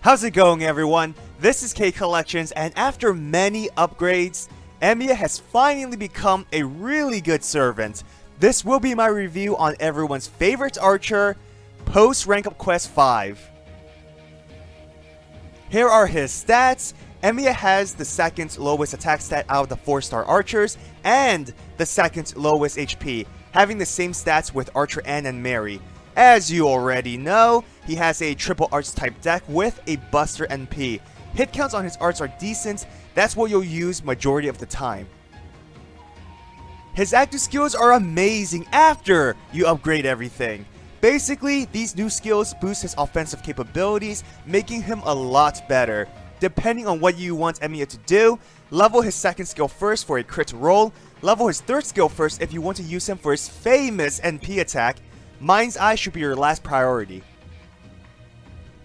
How's it going, everyone? This is K Collections, and after many upgrades, Emiya has finally become a really good servant. This will be my review on everyone's favorite archer, post Rank Up Quest 5. Here are his stats. Emiya has the second lowest attack stat out of the 4-star archers, and the second lowest HP, having the same stats with Archer Anne and Mary. As you already know, he has a triple arts type deck with a buster NP. Hit counts on his arts are decent, that's what you'll use majority of the time. His active skills are amazing after you upgrade everything. Basically, these new skills boost his offensive capabilities, making him a lot better. Depending on what you want Emiya to do, level his second skill first for a crit roll, level his third skill first if you want to use him for his famous NP attack. Mind's Eye should be your last priority.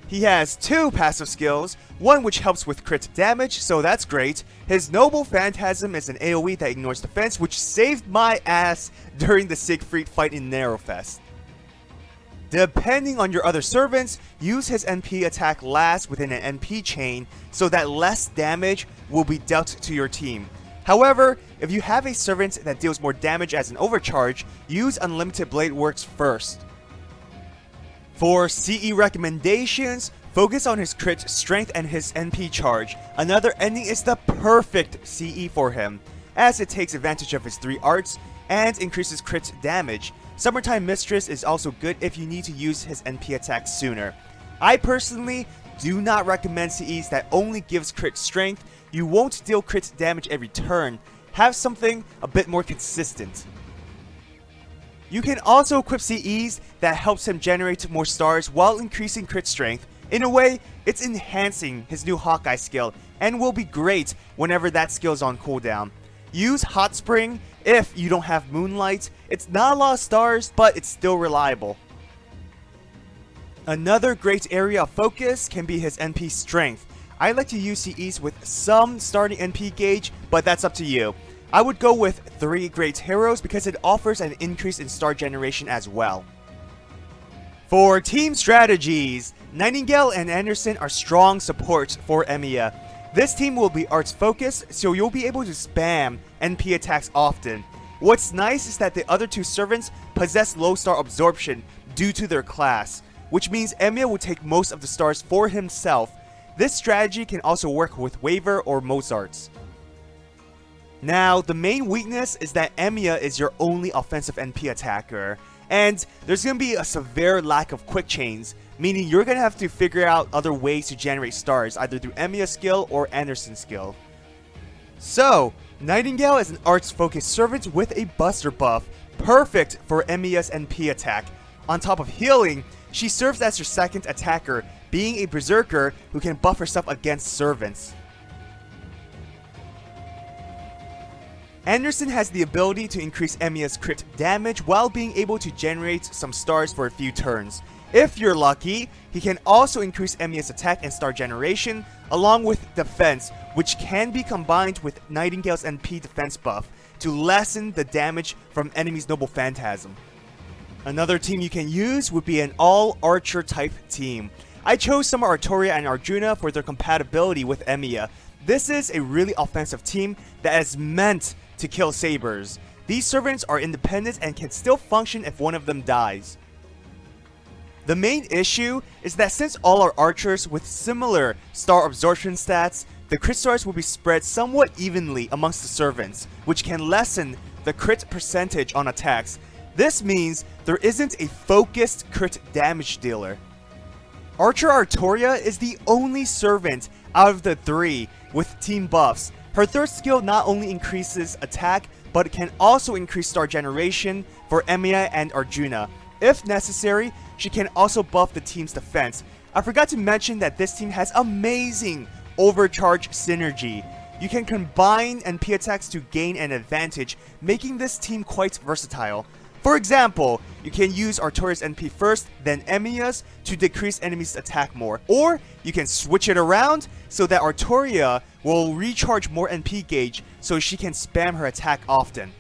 He has 2 passive skills, one which helps with crit damage, so that's great. His Noble Phantasm is an AoE that ignores defense, which saved my ass during the Siegfried fight in Narrowfest. Depending on your other servants, use his NP attack last within an NP chain so that less damage will be dealt to your team. However, if you have a servant that deals more damage as an overcharge, use Unlimited Blade Works first. For CE recommendations, focus on his crit strength and his NP charge. Another ending is the perfect CE for him, as it takes advantage of his 3 arts and increases crit damage. Summertime Mistress is also good if you need to use his NP attack sooner. I personally do not recommend CEs that only gives crit strength. You won't deal crit damage every turn. Have something a bit more consistent. You can also equip CEs that helps him generate more stars while increasing crit strength. In a way, it's enhancing his new Hawkeye skill and will be great whenever that skill is on cooldown. Use Hot Spring if you don't have Moonlight. It's not a lot of stars, but it's still reliable. Another great area of focus can be his NP strength. I like to use CEs with some starting NP gauge, but that's up to you. I would go with 3 great heroes because it offers an increase in star generation as well. For team strategies, Nightingale and Anderson are strong support for Emiya. This team will be arts focused, so you'll be able to spam NP attacks often. What's nice is that the other 2 servants possess low star absorption due to their class, which means Emiya will take most of the stars for himself. This strategy can also work with Waver or Mozart's. Now, the main weakness is that Emiya is your only offensive NP attacker, and there's going to be a severe lack of quick chains, meaning you're going to have to figure out other ways to generate stars, either through Emiya's skill or Anderson's skill. So, Nightingale is an arts-focused servant with a buster buff, perfect for Emiya's NP attack. On top of healing, she serves as your second attacker, being a berserker who can buff herself against servants. Anderson has the ability to increase Emiya's crit damage while being able to generate some stars for a few turns. If you're lucky, he can also increase Emiya's attack and star generation, along with defense, which can be combined with Nightingale's NP defense buff to lessen the damage from enemies' Noble Phantasm. Another team you can use would be an all-archer type team. I chose some Arturia and Arjuna for their compatibility with Emiya. This is a really offensive team that is meant to kill sabers. These servants are independent and can still function if one of them dies. The main issue is that since all are archers with similar star absorption stats, the crit stars will be spread somewhat evenly amongst the servants, which can lessen the crit percentage on attacks. This means there isn't a focused crit damage dealer. Archer Arturia is the only servant out of the 3 with team buffs. Her third skill not only increases attack, but it can also increase star generation for Emiya and Arjuna. If necessary, she can also buff the team's defense. I forgot to mention that this team has amazing overcharge synergy. You can combine NP attacks to gain an advantage, making this team quite versatile. For example, you can use Arturia's NP first, then Emiya's to decrease enemies' attack more. Or you can switch it around so that Arturia will recharge more NP gauge so she can spam her attack often.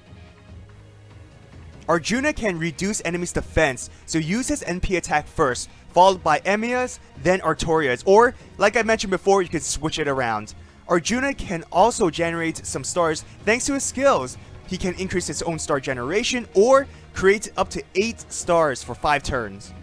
Arjuna can reduce enemies' defense, so use his NP attack first, followed by Emiya's, then Arturia's, or like I mentioned before, you could switch it around. Arjuna can also generate some stars thanks to his skills. He can increase his own star generation or create up to 8 stars for 5 turns.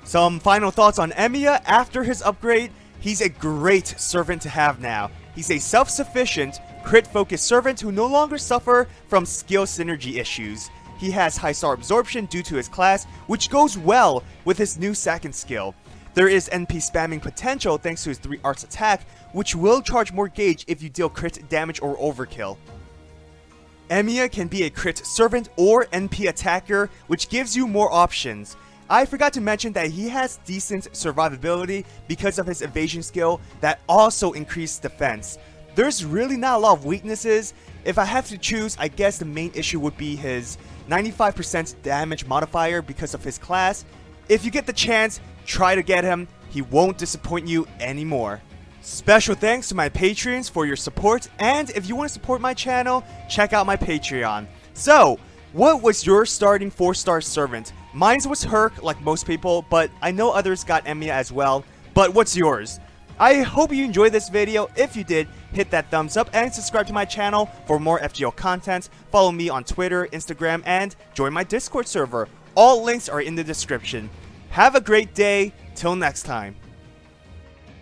Some final thoughts on Emiya after his upgrade. He's a great servant to have now. He's a self-sufficient, crit-focused servant who no longer suffer from skill synergy issues. He has high star absorption due to his class, which goes well with his new second skill. There is NP spamming potential thanks to his 3 arts attack, which will charge more gauge if you deal crit damage or overkill. Emiya can be a crit servant or NP attacker, which gives you more options. I forgot to mention that he has decent survivability because of his evasion skill that also increases defense. There's really not a lot of weaknesses. If I have to choose, I guess the main issue would be his 95% damage modifier because of his class. If you get the chance, try to get him. He won't disappoint you anymore. Special thanks to my Patreons for your support, and if you want to support my channel, check out my Patreon. So, what was your starting 4-star servant? Mine was Herc, like most people, but I know others got Emiya as well. But what's yours? I hope you enjoyed this video. If you did, hit that thumbs up and subscribe to my channel for more FGO content. Follow me on Twitter, Instagram, and join my Discord server. All links are in the description. Have a great day. Till next time.